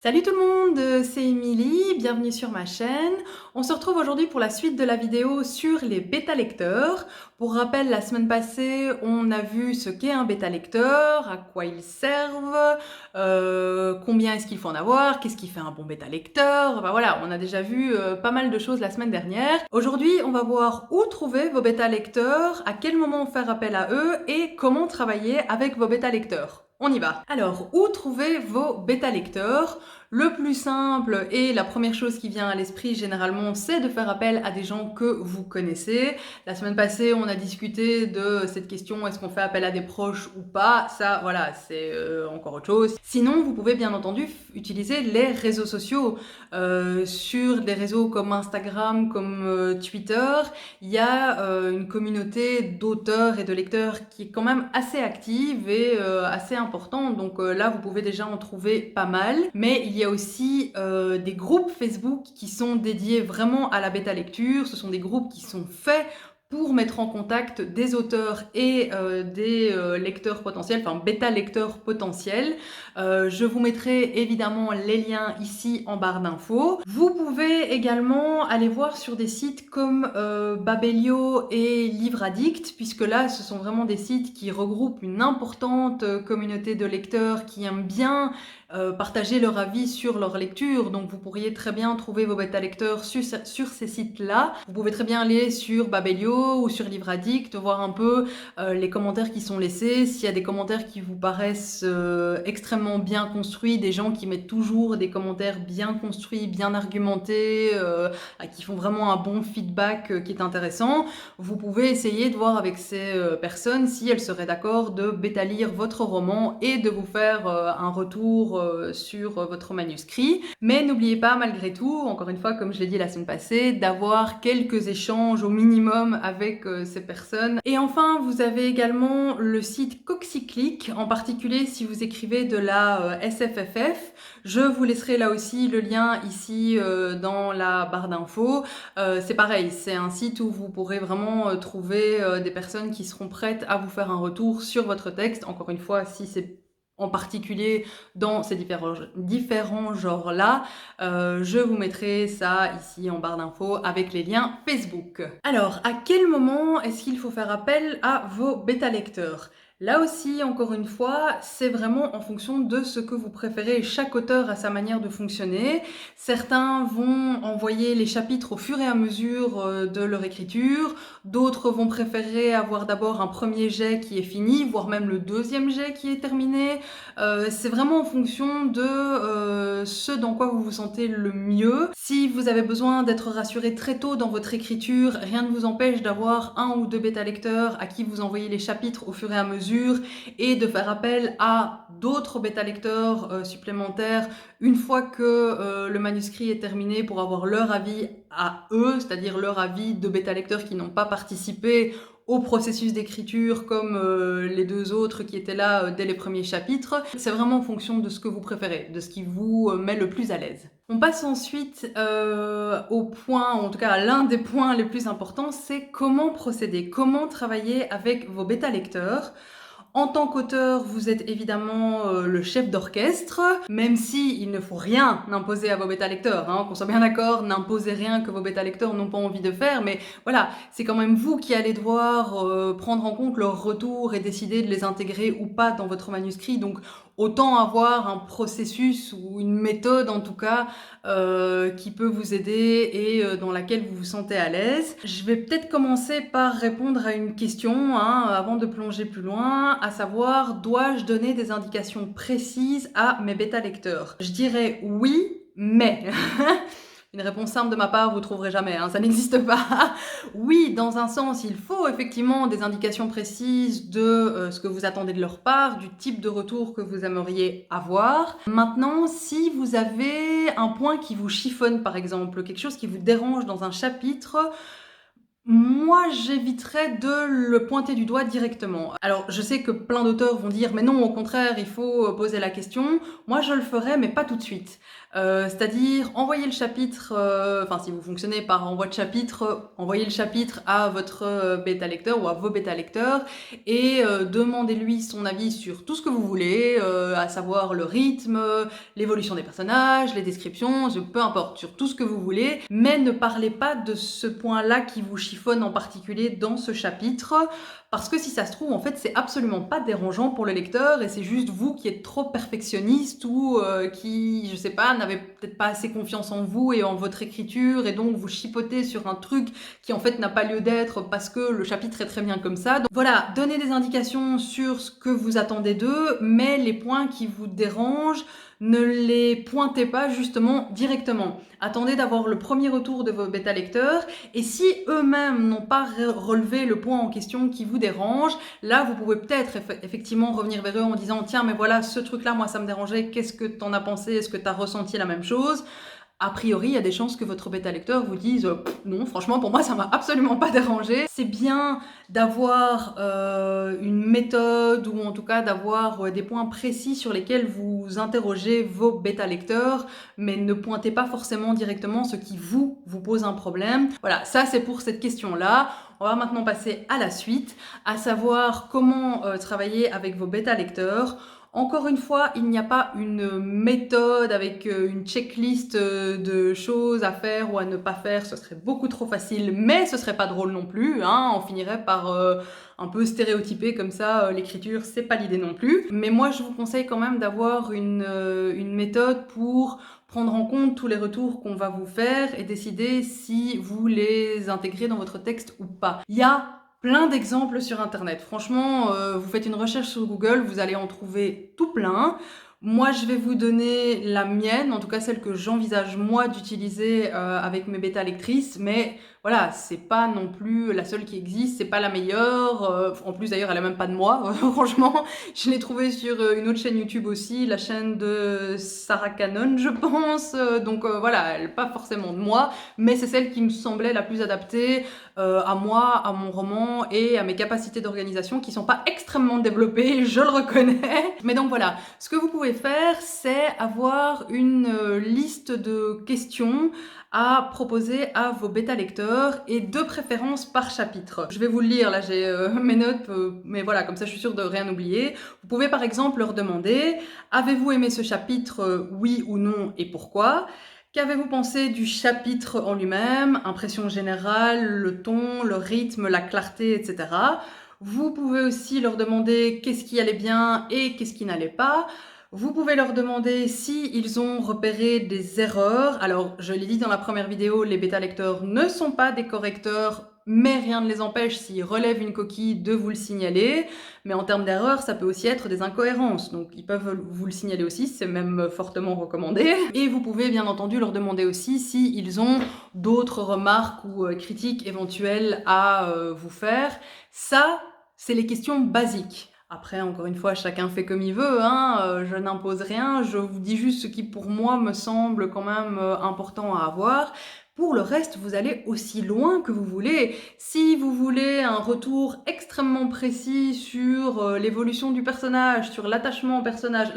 Salut tout le monde, c'est Émilie, bienvenue sur ma chaîne. On se retrouve aujourd'hui pour la suite de la vidéo sur les bêta-lecteurs. Pour rappel, la semaine passée, on a vu ce qu'est un bêta-lecteur, à quoi ils servent, combien est-ce qu'il faut en avoir, qu'est-ce qui fait un bon bêta-lecteur. Enfin voilà, on a déjà vu pas mal de choses la semaine dernière. Aujourd'hui, on va voir où trouver vos bêta-lecteurs, à quel moment faire appel à eux et comment travailler avec vos bêta-lecteurs. On y va. Alors, où trouver vos bêta-lecteurs? Le plus simple et la première chose qui vient à l'esprit généralement, c'est de faire appel à des gens que vous connaissez. La semaine passée, on a discuté de cette question, est-ce qu'on fait appel à des proches ou pas? Ça, voilà, c'est encore autre chose. Sinon, vous pouvez bien entendu utiliser les réseaux sociaux. Sur des réseaux comme Instagram, comme Twitter, il y a une communauté d'auteurs et de lecteurs qui est quand même assez active et assez importante. Donc là, vous pouvez déjà en trouver pas mal. Mais il y a aussi des groupes Facebook qui sont dédiés vraiment à la bêta lecture. Ce sont des groupes qui sont faits pour mettre en contact des auteurs et des lecteurs potentiels, enfin bêta-lecteurs potentiels. Je vous mettrai évidemment les liens ici en barre d'infos. Vous pouvez également aller voir sur des sites comme Babelio et Livre Addict, puisque là, ce sont vraiment des sites qui regroupent une importante communauté de lecteurs qui aiment bien partager leur avis sur leur lecture. Donc vous pourriez très bien trouver vos bêta-lecteurs sur ces sites-là. Vous pouvez très bien aller sur Babelio ou sur Livre Addict, voir un peu les commentaires qui sont laissés, s'il y a des commentaires qui vous paraissent extrêmement bien construits, des gens qui mettent toujours des commentaires bien construits, bien argumentés, qui font vraiment un bon feedback qui est intéressant. Vous pouvez essayer de voir avec ces personnes si elles seraient d'accord de bêta-lire votre roman et de vous faire un retour sur votre manuscrit. Mais n'oubliez pas, malgré tout, encore une fois, comme je l'ai dit la semaine passée, d'avoir quelques échanges au minimum avec ces personnes. Et enfin, vous avez également le site Coxyclick, en particulier si vous écrivez de la SFFF. Je vous laisserai là aussi le lien ici dans la barre d'infos. C'est pareil, c'est un site où vous pourrez vraiment trouver des personnes qui seront prêtes à vous faire un retour sur votre texte. Encore une fois, si c'est en particulier dans ces différents genres-là, je vous mettrai ça ici en barre d'infos avec les liens Facebook. Alors, à quel moment est-ce qu'il faut faire appel à vos bêta-lecteurs? Là aussi, encore une fois, c'est vraiment en fonction de ce que vous préférez. Chaque auteur a sa manière de fonctionner. Certains vont envoyer les chapitres au fur et à mesure de leur écriture. D'autres vont préférer avoir d'abord un premier jet qui est fini, voire même le deuxième jet qui est terminé. C'est vraiment en fonction de ce dans quoi vous vous sentez le mieux. Si vous avez besoin d'être rassuré très tôt dans votre écriture, rien ne vous empêche d'avoir un ou deux bêta-lecteurs à qui vous envoyez les chapitres au fur et à mesure et de faire appel à d'autres bêta-lecteurs supplémentaires une fois que le manuscrit est terminé pour avoir leur avis à eux, c'est-à-dire leur avis de bêta-lecteurs qui n'ont pas participé au processus d'écriture comme les deux autres qui étaient là dès les premiers chapitres. C'est vraiment en fonction de ce que vous préférez, de ce qui vous met le plus à l'aise. On passe ensuite au point, en tout cas à l'un des points les plus importants, c'est comment procéder, comment travailler avec vos bêta-lecteurs. En tant qu'auteur, vous êtes évidemment le chef d'orchestre, même si il ne faut rien imposer à vos bêta-lecteurs, hein, qu'on soit bien d'accord, n'imposez rien que vos bêta-lecteurs n'ont pas envie de faire, mais voilà, c'est quand même vous qui allez devoir prendre en compte leur retour et décider de les intégrer ou pas dans votre manuscrit, donc autant avoir un processus ou une méthode en tout cas qui peut vous aider et dans laquelle vous vous sentez à l'aise. Je vais peut-être commencer par répondre à une question avant de plonger plus loin, à savoir, dois-je donner des indications précises à mes bêta-lecteurs? Je dirais oui, mais... Une réponse simple de ma part, vous trouverez jamais, ça n'existe pas. Oui, dans un sens, il faut effectivement des indications précises de ce que vous attendez de leur part, du type de retour que vous aimeriez avoir. Maintenant, si vous avez un point qui vous chiffonne, par exemple, quelque chose qui vous dérange dans un chapitre, Moi, j'éviterais de le pointer du doigt directement. Alors, je sais que plein d'auteurs vont dire: «Mais non, au contraire, il faut, poser la question». Moi, je le ferais, mais pas tout de suite. C'est-à-dire envoyer le chapitre, enfin, si vous fonctionnez par envoi de chapitre, envoyez le chapitre à votre, bêta lecteur ou à vos bêta lecteurs et demandez-lui son avis sur tout ce que vous voulez, à savoir le rythme, l'évolution des personnages, les descriptions, peu importe, sur tout ce que vous voulez, mais ne parlez pas de ce point-là qui vous chiffonne en particulier dans ce chapitre, parce que si ça se trouve, en fait, c'est absolument pas dérangeant pour le lecteur et c'est juste vous qui êtes trop perfectionniste ou qui, je sais pas, n'avez peut-être pas assez confiance en vous et en votre écriture et donc vous chipotez sur un truc qui en fait n'a pas lieu d'être parce que le chapitre est très bien comme ça. Donc voilà, donnez des indications sur ce que vous attendez d'eux, mais les points qui vous dérangent, ne les pointez pas justement directement. Attendez d'avoir le premier retour de vos bêta lecteurs et si eux-mêmes n'ont pas relevé le point en question qui vous dérange, là vous pouvez peut-être effectivement revenir vers eux en disant: tiens, mais voilà, ce truc-là, moi ça me dérangeait, qu'est-ce que t'en as pensé, est-ce que t'as ressenti la même chose? A priori, il y a des chances que votre bêta lecteur vous dise non, franchement, pour moi, ça m'a absolument pas dérangé. C'est bien d'avoir une méthode ou en tout cas d'avoir des points précis sur lesquels vous interrogez vos bêta lecteurs, mais ne pointez pas forcément directement ce qui vous pose un problème. Voilà, ça c'est pour cette question-là. On va maintenant passer à la suite, à savoir comment travailler avec vos bêta lecteurs. Encore une fois, il n'y a pas une méthode avec une checklist de choses à faire ou à ne pas faire, ce serait beaucoup trop facile, mais ce serait pas drôle non plus, hein. On finirait par un peu stéréotyper comme ça l'écriture, c'est pas l'idée non plus. Mais moi, je vous conseille quand même d'avoir une méthode pour prendre en compte tous les retours qu'on va vous faire et décider si vous les intégrez dans votre texte ou pas. Il y a plein d'exemples sur internet. Franchement, vous faites une recherche sur Google, vous allez en trouver tout plein. Moi, je vais vous donner la mienne, en tout cas celle que j'envisage moi d'utiliser avec mes bêta lectrices, mais voilà, c'est pas non plus la seule qui existe, c'est pas la meilleure. En plus, d'ailleurs, elle a même pas de moi. Franchement, je l'ai trouvée sur une autre chaîne YouTube aussi, la chaîne de Sarah Cannon, je pense. Donc voilà, elle n'est pas forcément de moi, mais c'est celle qui me semblait la plus adaptée à moi, à mon roman et à mes capacités d'organisation qui sont pas extrêmement développées, je le reconnais. Mais donc voilà, ce que vous pouvez faire, c'est avoir une liste de questions à proposer à vos bêta lecteurs et de préférence par chapitre. Je vais vous le lire, là j'ai mes notes, mais voilà, comme ça je suis sûre de rien oublier. Vous pouvez par exemple leur demander: avez-vous aimé ce chapitre, oui ou non et pourquoi? Qu'avez-vous pensé du chapitre en lui-même? Impression générale, le ton, le rythme, la clarté, etc. Vous pouvez aussi leur demander qu'est-ce qui allait bien et qu'est-ce qui n'allait pas. Vous pouvez leur demander si ils ont repéré des erreurs. Alors, je l'ai dit dans la première vidéo, les bêta lecteurs ne sont pas des correcteurs, mais rien ne les empêche, s'ils relèvent une coquille, de vous le signaler. Mais en termes d'erreurs, ça peut aussi être des incohérences. Donc, ils peuvent vous le signaler aussi, c'est même fortement recommandé. Et vous pouvez bien entendu leur demander aussi s'ils ont d'autres remarques ou critiques éventuelles à vous faire. Ça, c'est les questions basiques. Après, encore une fois, chacun fait comme il veut, hein, je n'impose rien, je vous dis juste ce qui pour moi me semble quand même important à avoir. Pour le reste, vous allez aussi loin que vous voulez. Si vous voulez un retour extrêmement précis sur l'évolution du personnage, sur l'attachement au personnage,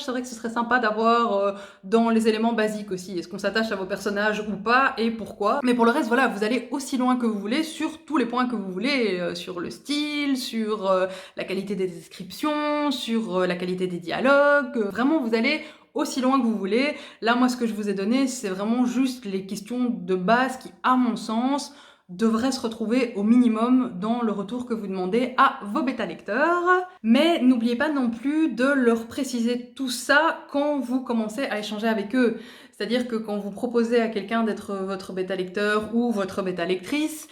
c'est vrai que ce serait sympa d'avoir dans les éléments basiques aussi. Est-ce qu'on s'attache à vos personnages ou pas et pourquoi? Mais pour le reste, voilà, vous allez aussi loin que vous voulez sur tous les points que vous voulez, sur le style, sur la qualité des descriptions, sur la qualité des dialogues. Vraiment, vous allez aussi loin que vous voulez. Là, moi, ce que je vous ai donné, c'est vraiment juste les questions de base qui, à mon sens, devraient se retrouver au minimum dans le retour que vous demandez à vos bêta lecteurs. Mais n'oubliez pas non plus de leur préciser tout ça quand vous commencez à échanger avec eux. C'est-à-dire que quand vous proposez à quelqu'un d'être votre bêta lecteur ou votre bêta lectrice,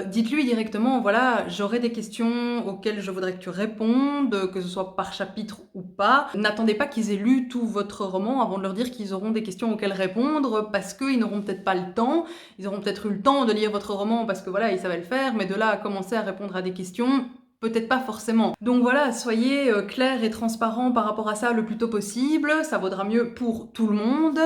dites-lui directement, voilà, j'aurai des questions auxquelles je voudrais que tu répondes, que ce soit par chapitre ou pas. N'attendez pas qu'ils aient lu tout votre roman avant de leur dire qu'ils auront des questions auxquelles répondre, parce qu'ils n'auront peut-être pas le temps. Ils auront peut-être eu le temps de lire votre roman parce que voilà, ils savaient le faire, mais de là à commencer à répondre à des questions, peut-être pas forcément. Donc voilà, soyez clairs et transparents par rapport à ça le plus tôt possible, ça vaudra mieux pour tout le monde,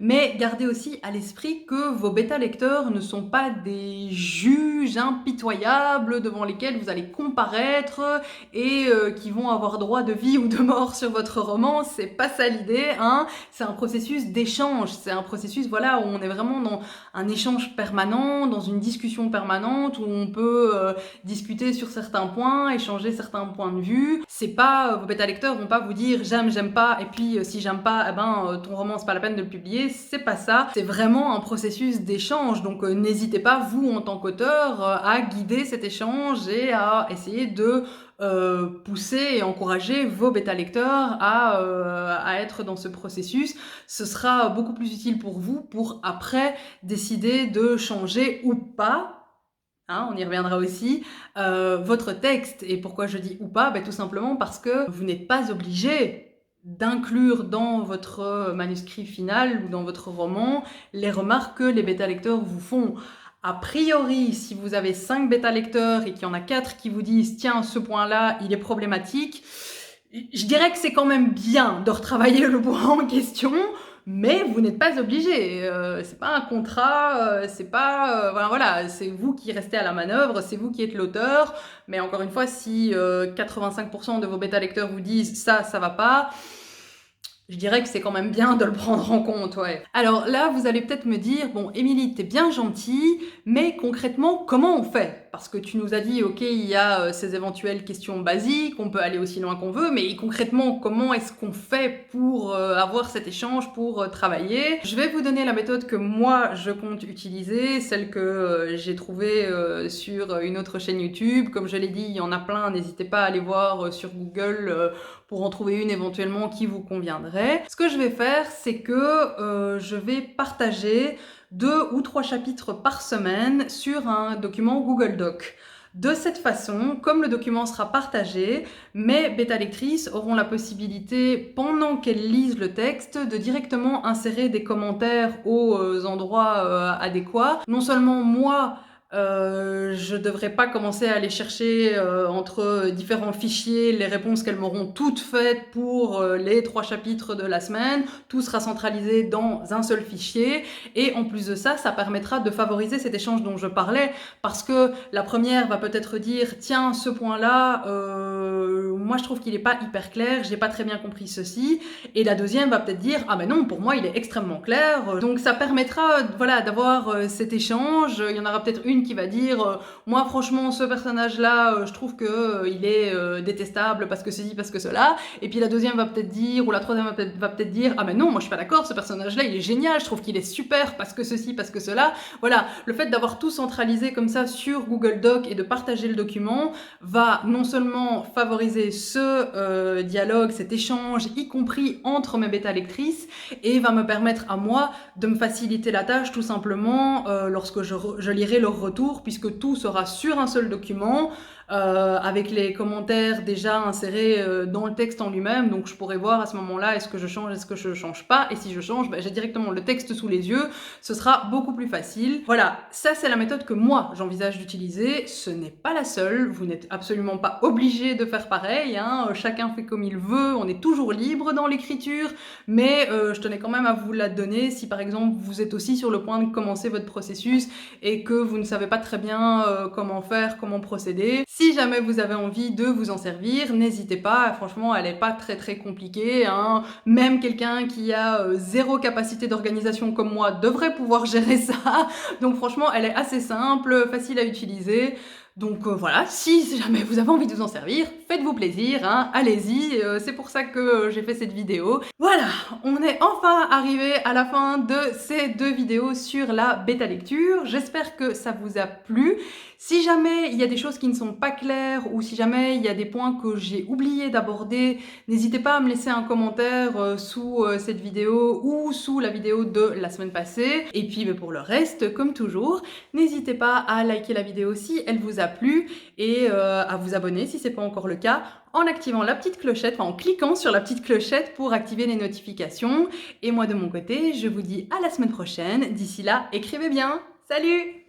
mais gardez aussi à l'esprit que vos bêta-lecteurs ne sont pas des juges impitoyables devant lesquels vous allez comparaître et qui vont avoir droit de vie ou de mort sur votre roman, c'est pas ça l'idée, hein. C'est un processus d'échange, c'est un processus voilà, où on est vraiment dans un échange permanent, dans une discussion permanente, où on peut discuter sur certains points, échanger certains points de vue. C'est pas, vos bêta-lecteurs vont pas vous dire j'aime pas, et puis si j'aime pas, ton roman c'est pas la peine de le publier, c'est pas ça. C'est vraiment un processus d'échange, donc n'hésitez pas, vous en tant qu'auteur, à guider cet échange et à essayer de pousser et encourager vos bêta-lecteurs à être dans ce processus. Ce sera beaucoup plus utile pour vous pour après décider de changer ou pas, hein, on y reviendra aussi, votre texte. Et pourquoi je dis ou pas? Tout simplement parce que vous n'êtes pas obligé d'inclure dans votre manuscrit final ou dans votre roman les remarques que les bêta-lecteurs vous font. A priori, si vous avez 5 bêta-lecteurs et qu'il y en a 4 qui vous disent « Tiens, ce point-là, il est problématique », je dirais que c'est quand même bien de retravailler le point en question, mais vous n'êtes pas obligé. C'est pas un contrat, c'est pas... voilà, c'est vous qui restez à la manœuvre, c'est vous qui êtes l'auteur, mais encore une fois, si 85% de vos bêta-lecteurs vous disent « Ça va pas », je dirais que c'est quand même bien de le prendre en compte, ouais. Alors là, vous allez peut-être me dire, bon, Émilie, t'es bien gentille, mais concrètement, comment on fait? Parce que tu nous as dit, ok, il y a ces éventuelles questions basiques, on peut aller aussi loin qu'on veut, mais concrètement, comment est-ce qu'on fait pour avoir cet échange, pour travailler? Je vais vous donner la méthode que moi, je compte utiliser, celle que j'ai trouvée sur une autre chaîne YouTube. Comme je l'ai dit, il y en a plein, n'hésitez pas à aller voir sur Google pour en trouver une éventuellement qui vous conviendrait. Ce que je vais faire, c'est que je vais partager 2 ou 3 chapitres par semaine sur un document Google Doc. De cette façon, comme le document sera partagé, mes bêta-lectrices auront la possibilité, pendant qu'elles lisent le texte, de directement insérer des commentaires aux endroits adéquats. Non seulement moi, je devrais pas commencer à aller chercher entre différents fichiers les réponses qu'elles m'auront toutes faites pour les 3 chapitres de la semaine. Tout sera centralisé dans un seul fichier. Et en plus de ça, ça permettra de favoriser cet échange dont je parlais, parce que la première va peut-être dire « Tiens, ce point-là, moi je trouve qu'il est pas hyper clair, j'ai pas très bien compris ceci. » Et la deuxième va peut-être dire « Ah ben non, pour moi il est extrêmement clair. » Donc ça permettra voilà, d'avoir cet échange. Il y en aura peut-être une qui va dire moi franchement ce personnage là je trouve que il est détestable parce que ceci, parce que cela, et puis la deuxième va peut-être dire, ou la troisième va peut-être dire ah mais non, moi je suis pas d'accord, ce personnage là il est génial, je trouve qu'il est super parce que ceci, parce que cela. Voilà, le fait d'avoir tout centralisé comme ça sur Google Doc et de partager le document va non seulement favoriser ce dialogue, cet échange, y compris entre mes bêta-lectrices, et va me permettre à moi de me faciliter la tâche tout simplement lorsque je lirai leur retour, puisque tout sera sur un seul document, avec les commentaires déjà insérés dans le texte en lui-même. Donc je pourrais voir à ce moment-là, est-ce que je change, est-ce que je change pas, et si je change, j'ai directement le texte sous les yeux, ce sera beaucoup plus facile. Voilà, ça c'est la méthode que moi j'envisage d'utiliser. Ce n'est pas la seule, vous n'êtes absolument pas obligé de faire pareil, hein. Chacun fait comme il veut, on est toujours libre dans l'écriture, mais je tenais quand même à vous la donner si par exemple vous êtes aussi sur le point de commencer votre processus et que vous ne savez pas très bien comment faire, comment procéder. Si jamais vous avez envie de vous en servir, n'hésitez pas, franchement elle n'est pas très compliquée, hein. Même quelqu'un qui a zéro capacité d'organisation comme moi devrait pouvoir gérer ça, donc franchement elle est assez simple, facile à utiliser. Donc voilà, si jamais vous avez envie de vous en servir, faites-vous plaisir, hein, allez-y, c'est pour ça que j'ai fait cette vidéo. Voilà, on est enfin arrivé à la fin de ces 2 vidéos sur la bêta lecture. J'espère que ça vous a plu. Si jamais il y a des choses qui ne sont pas claires ou si jamais il y a des points que j'ai oublié d'aborder, n'hésitez pas à me laisser un commentaire sous cette vidéo ou sous la vidéo de la semaine passée. Et puis pour le reste, comme toujours, n'hésitez pas à liker la vidéo si elle vous a plu et à vous abonner si ce n'est pas encore le cas, en activant la petite clochette, en cliquant sur la petite clochette pour activer les notifications. Et moi de mon côté, je vous dis à la semaine prochaine. D'ici là, écrivez bien. Salut!